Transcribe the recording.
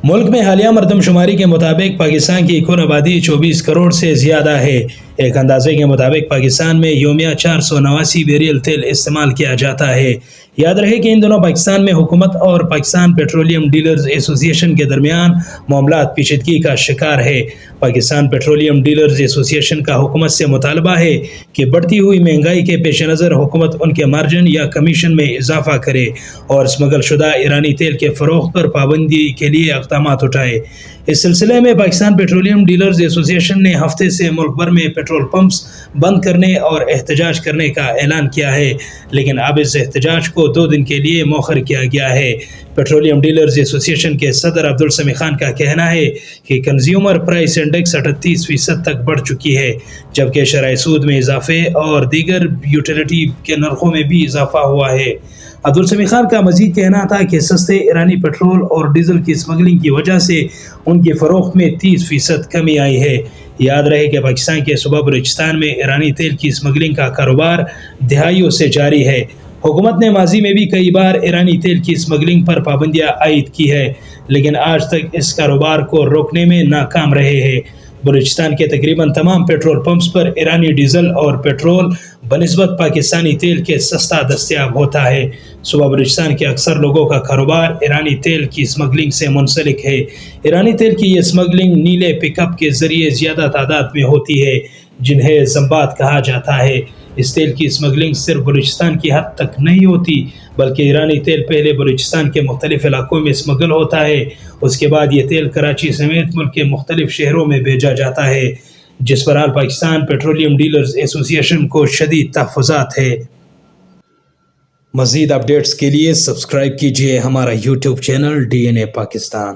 ملک میں حالیہ مردم شماری کے مطابق پاکستان کی کل آبادی 24 کروڑ سے زیادہ ہے۔ ایک اندازے کے مطابق پاکستان میں یومیہ 489 بیریل تیل استعمال کیا جاتا ہے۔ یاد رہے کہ ان دنوں پاکستان میں حکومت اور پاکستان پیٹرولیم ڈیلرز ایسوسی ایشن کے درمیان معاملات پیچیدگی کا شکار ہے۔ پاکستان پیٹرولیم ڈیلرز ایسوسی ایشن کا حکومت سے مطالبہ ہے کہ بڑھتی ہوئی مہنگائی کے پیش نظر حکومت ان کے مارجن یا کمیشن میں اضافہ کرے اور اسمگل شدہ ایرانی تیل کے فروخت پر پابندی کے لیے اقدامات اٹھائے۔ اس سلسلے میں پاکستان پیٹرولیم ڈیلرز ایسوسی ایشن نے ہفتے سے ملک بھر میں پیٹرول پمپس بند کرنے اور احتجاج کرنے کا اعلان کیا ہے، لیکن اب اس احتجاج کو 2 دن کے لیے مؤخر کیا گیا ہے۔ پیٹرولیم ڈیلرز ایسوسی ایشن کے صدر عبدالسمیع خان کا کہنا ہے کہ کنزیومر پرائس انڈیکس 38% تک بڑھ چکی ہے، جبکہ شرح سود میں اضافے اور دیگر یوٹیلیٹی کے نرخوں میں بھی اضافہ ہوا ہے۔ عبدالسمیع خان کا مزید کہنا تھا کہ سستے ایرانی پیٹرول اور ڈیزل کی اسمگلنگ کی وجہ سے ان کی فروخت میں 30% کمی آئی ہے۔ یاد رہے کہ پاکستان کے صوبہ بلوچستان میں ایرانی تیل کی اسمگلنگ کا کاروبار دہائیوں سے جاری ہے۔ حکومت نے ماضی میں بھی کئی بار ایرانی تیل کی اسمگلنگ پر پابندیاں عائد کی ہے، لیکن آج تک اس کاروبار کو روکنے میں ناکام رہے ہیں۔ بلوچستان کے تقریباً تمام پیٹرول پمپس پر ایرانی ڈیزل اور پیٹرول بنسبت پاکستانی تیل کے سستا دستیاب ہوتا ہے۔ صوبہ بلوچستان کے اکثر لوگوں کا کاروبار ایرانی تیل کی اسمگلنگ سے منسلک ہے۔ ایرانی تیل کی یہ اسمگلنگ نیلے پک اپ کے ذریعے زیادہ تعداد میں ہوتی ہے، جنہیں زمبات کہا جاتا ہے۔ اس تیل کی اسمگلنگ صرف بلوچستان کی حد تک نہیں ہوتی، بلکہ ایرانی تیل پہلے بلوچستان کے مختلف علاقوں میں اسمگل ہوتا ہے، اس کے بعد یہ تیل کراچی سمیت ملک کے مختلف شہروں میں بھیجا جاتا ہے، جس پر پاکستان پیٹرولیم ڈیلرز ایسوسی ایشن کو شدید تحفظات ہے۔ مزید اپڈیٹس کے لیے سبسکرائب کیجیے ہمارا یوٹیوب چینل DNA پاکستان۔